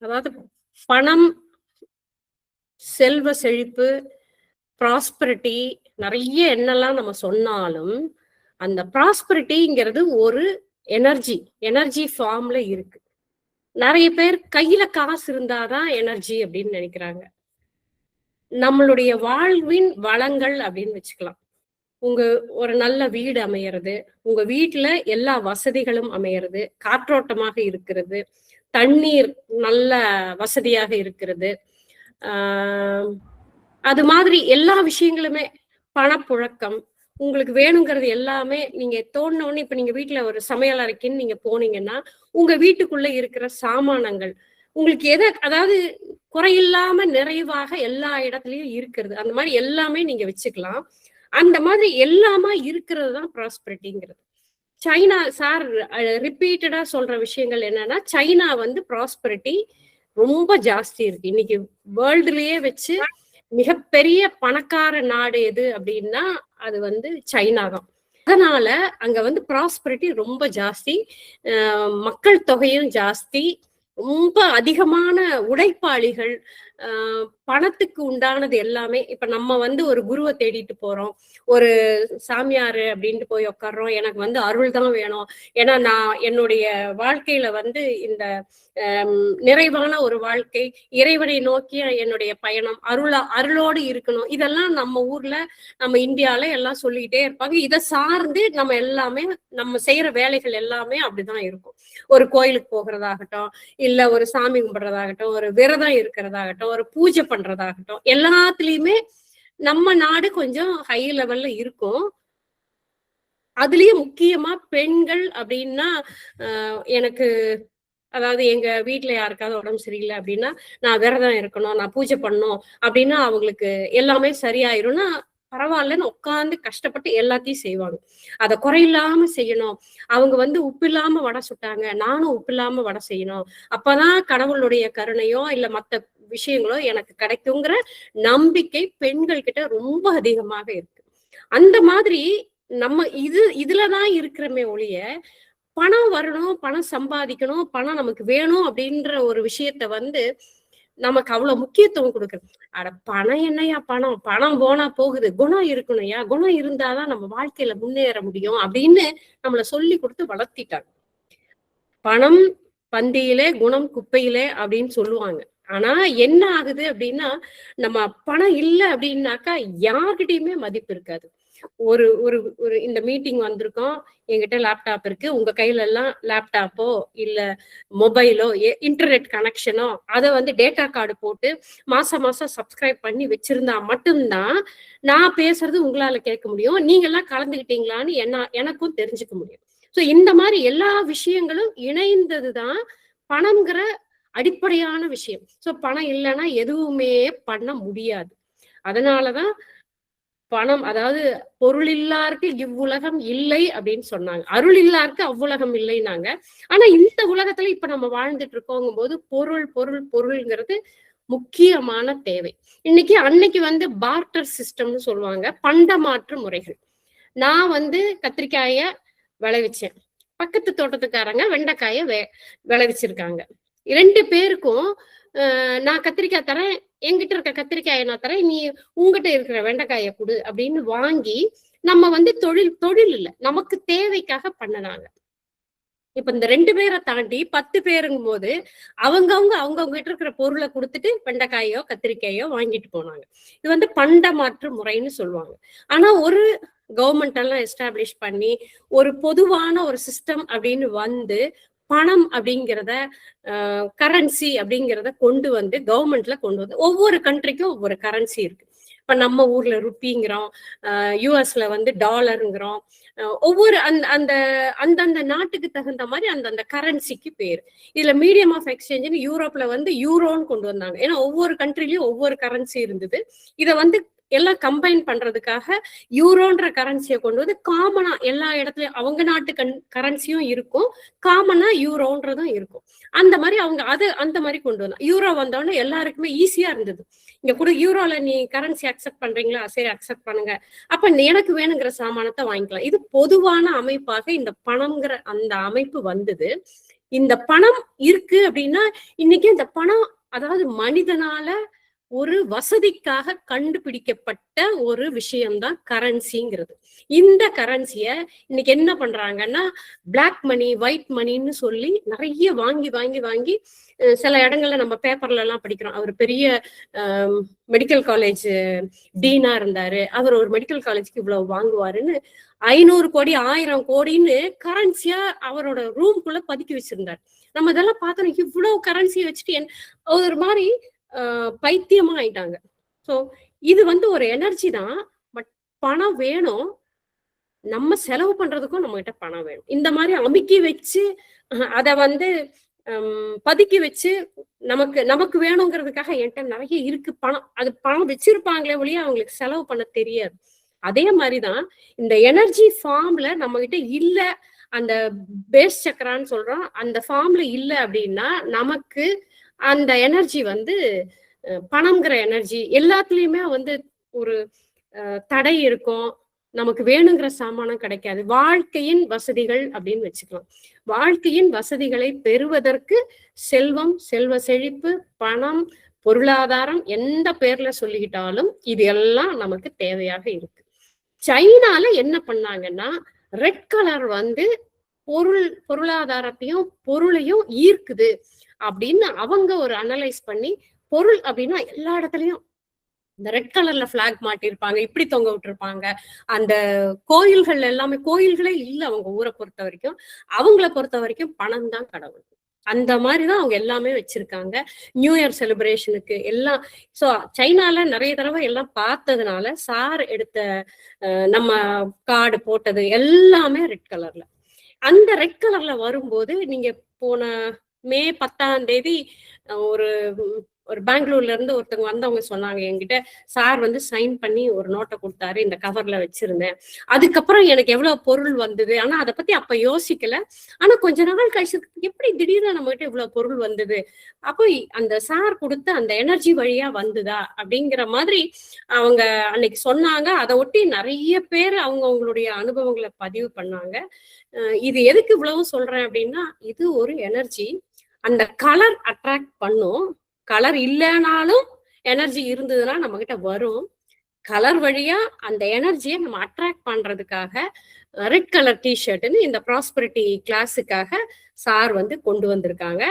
அதாவது பணம், செல்வ செழிப்பு, ப்ராஸ்பரிட்டி நிறைய என்னெல்லாம் நம்ம சொன்னாலும், அந்த ப்ராஸ்பரிட்டிங்கிறது ஒரு எனர்ஜி எனர்ஜி ஃபார்ம்ல இருக்கு. நிறைய பேர் கையில காசு இருந்தாதான் எனர்ஜி அப்படின்னு நினைக்கிறாங்க. நம்மளுடைய வாழ்வின் வளங்கள் அப்படின்னு வச்சுக்கலாம். உங்க ஒரு நல்ல வீடு அமையறது, உங்க வீட்டுல எல்லா வசதிகளும் அமையறது, காற்றோட்டமாக இருக்கிறது, தண்ணீர் நல்ல வசதியாக இருக்கிறது, ஆஹ் அது மாதிரி எல்லா விஷயங்களுமே, பணப்புழக்கம், உங்களுக்கு வேணுங்கிறது எல்லாமே நீங்க தோணுனோன்னு. இப்ப நீங்க வீட்டுல ஒரு சமையல் அறைக்குன்னு நீங்க போனீங்கன்னா, உங்க வீட்டுக்குள்ள இருக்கிற சாமானங்கள் உங்களுக்கு அதாவது குறையில்லாம நிறைவாக எல்லா இடத்துலயும் இருக்கிறது. அந்த மாதிரி எல்லாமே நீங்க வச்சுக்கலாம். அந்த மாதிரி எல்லாமா இருக்கிறது தான் ப்ராஸ்பரிட்டிங்கிறது. சைனா சார் ரிப்பீட்டடா சொல்ற விஷயங்கள் என்னன்னா, சைனா வந்து ப்ராஸ்பரிட்டி ரொம்ப ஜாஸ்தி இருக்கு. இன்னைக்கு வேர்ல்டுலயே வச்சு மிகப்பெரிய பணக்கார நாடு எது அப்படின்னா அது வந்து சைனா தான். அதனால அங்க வந்து ப்ராஸ்பரிட்டி ரொம்ப ஜாஸ்தி, மக்கள் தொகையும் ஜாஸ்தி, ரொம்ப அதிகமான உழைப்பாளிகள், பணத்துக்கு உண்டானது எல்லாமே. இப்ப நம்ம வந்து ஒரு குருவை தேடிட்டு போறோம், ஒரு சாமியாரு அப்படின்ட்டு போய் உட்கார்றோம், எனக்கு வந்து அருள் தான் வேணும், ஏன்னா நான் என்னுடைய வாழ்க்கையில வந்து இந்த நிறைவான ஒரு வாழ்க்கை, இறைவனை நோக்கிய என்னுடைய பயணம், அருளோடு இருக்கணும். இதெல்லாம் நம்ம ஊர்ல, நம்ம இந்தியால எல்லாம் சொல்லிக்கிட்டே இருப்பாங்க. இதை சார்ந்து நம்ம எல்லாமே, நம்ம செய்யற வேலைகள் எல்லாமே அப்படிதான் இருக்கும். ஒரு கோயிலுக்கு போகிறதாகட்டும், இல்ல ஒரு சாமி கும்பிடுறதாகட்டும், ஒரு விரதம் இருக்கிறதாகட்டும், ஒரு பூஜை பண்றதாகட்டும், எல்லாத்துலயுமே நம்ம நாடு கொஞ்சம் ஹை லெவல்ல இருக்கும். அதுலயும் முக்கியமா பெண்கள் அப்படின்னா, எனக்கு அதாவது எங்க வீட்டுல யாருக்காவது உடம்பு சரியில்லை அப்படின்னா, நான் விரதம் இருக்கணும், நான் பூஜை பண்ணணும் அப்படின்னா அவங்களுக்கு எல்லாமே சரியாயிரும்னா பரவாயில்லன்னு உட்காந்து கஷ்டப்பட்டு எல்லாத்தையும் செய்வாங்க. அதை குறையில்லாம செய்யணும். அவங்க வந்து உப்பு இல்லாம வடை சுட்டாங்க, நானும் உப்பு இல்லாம வடை செய்யணும், அப்பதான் கடவுளுடைய கருணையோ இல்ல மத்த விஷயங்களோ எனக்கு கிடைக்குங்கிற நம்பிக்கை பெண்கள் கிட்ட ரொம்ப அதிகமாக இருக்கு. அந்த மாதிரி நம்ம இதுலதான் இருக்கிறமே ஒழிய, பணம் வரணும், பணம் சம்பாதிக்கணும், பணம் நமக்கு வேணும் அப்படின்ற ஒரு விஷயத்த வந்து நமக்கு அவ்வளவு முக்கியத்துவம் கொடுக்குறது. அட பணம் என்னையா, பணம் பணம் போனா போகுது, குணம் இருக்கணும்யா, குணம் இருந்தாதான் நம்ம வாழ்க்கையில முன்னேற முடியும் அப்படின்னு நம்மள சொல்லி கொடுத்து வளர்த்திட்டாங்க. பணம் பந்தியிலே, குணம் குப்பையிலே அப்படின்னு சொல்லுவாங்க. ஆனா என்ன ஆகுது அப்படின்னா, நம்ம பணம் இல்லை அப்படின்னாக்கா யார்கிட்டயுமே மதிப்பு இருக்காது. ஒரு ஒரு ஒரு இந்த மீட்டிங் வந்திருக்கோம், என்கிட்ட லேப்டாப் இருக்கு, உங்க கையில எல்லாம் லேப்டாப்போ இல்ல மொபைலோ இன்டர்நெட் கனெக்ஷனோ அதை வந்து டேட்டா கார்டு போட்டு மாசம் மாசம் சப்ஸ்கிரைப் பண்ணி வச்சிருந்தா மட்டும்தான் நான் பேசுறது உங்களால கேட்க முடியும், நீங்க எல்லாம் கலந்துகிட்டீங்களான்னு எனக்கும் தெரிஞ்சுக்க முடியும். சோ இந்த மாதிரி எல்லா விஷயங்களும் இணைந்ததுதான் பணம்ங்கிற அடிப்படையான விஷயம். சோ பணம் இல்லைன்னா எதுவுமே பண்ண முடியாது. அதனாலதான் பணம், அதாவது பொருள் இல்லாருக்கு இவ்வுலகம் இல்லை அப்படின்னு சொன்னாங்க, அருள் இல்லாருக்கு அவ்வுலகம் இல்லைன்னாங்க. ஆனா இந்த உலகத்துல இப்ப நம்ம வாழ்ந்துட்டு இருக்கோங்கும் போது பொருள் பொருள் பொருள்ங்கிறது முக்கியமான தேவை. அன்னைக்கு வந்து பார்ட்டர் சிஸ்டம்னு சொல்லுவாங்க, பண்டமாற்று முறைகள். நான் வந்து கத்திரிக்காய விளைவிச்சேன், பக்கத்து தோட்டத்துக்காரங்க வெண்டைக்காய விளைவிச்சிருக்காங்க. 2 பேருக்கும் நான் கத்திரிக்காய் தரேன், என்கிட்ட இருக்க கத்திரிக்காயை நான் தரேன், நீ உங்ககிட்ட இருக்கிற வெண்டைக்காயை கொடு அப்படின்னு வாங்கி நம்ம வந்து தொழில் இல்லை, நமக்கு தேவைக்காக பண்ணனாங்க. இப்ப இந்த 2 பேரை தாண்டி 10 பேருங்கும் போது அவங்கவுங்க கிட்ட இருக்கிற பொருளை கொடுத்துட்டு வெண்டைக்காயோ கத்திரிக்காயோ வாங்கிட்டு போனாங்க. இது வந்து பண்டமாற்று முறைன்னு சொல்லுவாங்க. ஆனா ஒரு கவர்மெண்ட் எல்லாம் எஸ்டாப்ளிஷ் பண்ணி ஒரு பொதுவான ஒரு சிஸ்டம் அப்படின்னு வந்து பணம் அப்படிங்கிறத, கரன்சி அப்படிங்கிறத கொண்டு வந்து கவர்மெண்ட்ல கொண்டு வந்து, ஒவ்வொரு கண்ட்ரிக்கும் ஒவ்வொரு கரன்சி இருக்கு. இப்ப நம்ம ஊர்ல ருப்பிங்கிறோம், யூஎஸ்ல வந்து டாலருங்கிறோம். ஒவ்வொரு அந்த அந்தந்த நாட்டுக்கு தகுந்த மாதிரி அந்தந்த கரன்சிக்கு பேர். இதுல மீடியம் ஆஃப் எக்ஸ்சேஞ்சுன்னு யூரோப்ல வந்து யூரோன்னு கொண்டு வந்தாங்க. ஏன்னா ஒவ்வொரு கண்ட்ரிலயும் ஒவ்வொரு கரன்சி இருந்தது. இதை வந்து எல்லாம் கம்பைன் பண்றதுக்காக யூரோன்ற கரன்சியை கொண்டு வந்து காமனா எல்லா இடத்துலயும் அவங்க நாட்டு கரன்சியும் இருக்கும், காமனா யூரோன்றதும் இருக்கும். அந்த மாதிரி அவங்க அந்த மாதிரி கொண்டு வந்தோம். யூரோ வந்தோடனே எல்லாருக்குமே ஈஸியா இருந்தது. இங்க கூட யூரோல நீ கரன்சி அக்செப்ட் பண்றீங்களா, சரி அக்செப்ட் பண்ணுங்க, அப்ப எனக்கு வேணுங்கிற சாமானத்தை வாங்கிக்கலாம். இது பொதுவான அமைப்பாக இந்த பணம்ங்கிற அந்த அமைப்பு வந்தது. இந்த பணம் இருக்கு அப்படின்னா இன்னைக்கு இந்த பணம், அதாவது மனிதனால ஒரு வசதிக்காக கண்டுபிடிக்கப்பட்ட ஒரு விஷயம்தான் கரன்சிங்கிறது. இந்த கரன்சிய இன்னைக்கு என்ன பண்றாங்கன்னா, பிளாக் மணி, ஒயிட் மணின்னு சொல்லி நிறைய வாங்கி வாங்கி வாங்கி சில இடங்கள்ல நம்ம பேப்பர்ல எல்லாம் படிக்கிறோம். அவர் பெரிய மெடிக்கல் காலேஜ் டீனா இருந்தாரு, அவர் ஒரு மெடிக்கல் காலேஜ்க்கு இவ்வளவு வாங்குவாருன்னு 500 கோடி 1000 கோடின்னு கரன்சியா அவரோட ரூம்குள்ள பதுக்கி வச்சிருந்தாரு. நம்ம இதெல்லாம் பார்த்தோம், இவ்வளவு கரன்சியை வச்சுட்டு ஒரு மாதிரி பைத்தியமா ஆயிட்டாங்க. சோ இது வந்து ஒரு எனர்ஜி தான். பட் பணம் வேணும், நம்ம செலவு பண்றதுக்கும் நம்ம கிட்ட பணம் வேணும். இந்த மாதிரி அமுக்கி வச்சு அத வந்து பதுக்கி வச்சு நமக்கு நமக்கு வேணுங்கிறதுக்காக என்கிட்ட நிறைய இருக்கு பணம், அது பணம் வச்சிருப்பாங்களே ஒழிய அவங்களுக்கு செலவு பண்ண தெரியாது. அதே மாதிரிதான் இந்த எனர்ஜி ஃபார்ம்ல நம்ம கிட்ட இல்ல, அந்த பேஸ் சக்கரான்னு சொல்றோம், அந்த ஃபார்ம்ல இல்ல அப்படின்னா நமக்கு அந்த எனர்ஜி வந்து பணம்ங்கிற எனர்ஜி எல்லாத்துலயுமே வந்து ஒரு தடை இருக்கும். நமக்கு வேணுங்கிற சாமானம் கிடைக்காது. வாழ்க்கையின் வசதிகள் அப்படின்னு வச்சுக்கலாம். வாழ்க்கையின் வசதிகளை பெறுவதற்கு செல்வம், செல்வ செழிப்பு, பணம், பொருளாதாரம் எந்த பேர்ல சொல்லிக்கிட்டாலும் இது எல்லாம் நமக்கு தேவையாக இருக்கு. சைனால என்ன பண்ணாங்கன்னா, ரெட் கலர் வந்து பொருளாதாரத்தையும் பொருளையும் ஈர்க்குது அப்படின்னு அவங்க ஒரு அனலைஸ் பண்ணி, பொருள் அப்படின்னா எல்லா இடத்துலயும் இந்த ரெட் கலர்ல பிளாக் மாட்டிருப்பாங்க, இப்படி தொங்க விட்டுருப்பாங்க. அந்த கோயில்கள் எல்லாமே கோயில்களே இல்ல அவங்க ஊரை பொறுத்த வரைக்கும். அவங்கள பொறுத்த வரைக்கும் பணம் தான் கடவுள். அந்த மாதிரிதான் அவங்க எல்லாமே வச்சிருக்காங்க. நியூ இயர் செலிப்ரேஷனுக்கு எல்லாம். சோ சைனால நிறைய தடவை எல்லாம் பார்த்ததுனால சார் எடுத்த நம்ம கார்டு போட்டது எல்லாமே ரெட் கலர்ல. அந்த ரெட் கலர்ல வரும்போது நீங்க போன மே 10ஆம் தேதி ஒரு ஒரு பெங்களூர்ல இருந்து ஒருத்தவங்க வந்தவங்க சொன்னாங்க என்கிட்ட, சார் வந்து சைன் பண்ணி ஒரு நோட்டை கொடுத்தாரு, இந்த கவர்ல வச்சிருந்தேன். அதுக்கப்புறம் எனக்கு எவ்வளவு பொருள் வந்தது, ஆனா அதை பத்தி அப்ப யோசிக்கல. ஆனா கொஞ்ச நாள் கழிச்சு எப்படி திடீர்னு நம்ம கிட்ட இவ்வளவு பொருள் வந்தது, அப்போ அந்த சார் கொடுத்த அந்த எனர்ஜி வழியா வந்துதா அப்படிங்கிற மாதிரி அவங்க அன்னைக்கு சொன்னாங்க. அதை ஒட்டி நிறைய பேர் அவங்களுடைய அனுபவங்களை பதிவு பண்ணாங்க. இது எதுக்கு இவ்வளவு சொல்றேன் அப்படின்னா, இது ஒரு எனர்ஜி. அந்த கலர் அட்ராக்ட் பண்ணும். கலர் இல்லைனாலும் எனர்ஜி இருந்ததுன்னா நம்ம கிட்ட வரும். கலர் வழியா அந்த எனர்ஜியை நம்ம அட்ராக்ட் பண்றதுக்காக ரெட் கலர் டிஷர்ட்னு இந்த ப்ராஸ்பரிட்டி கிளாஸுக்காக சார் வந்து கொண்டு வந்திருக்காங்க.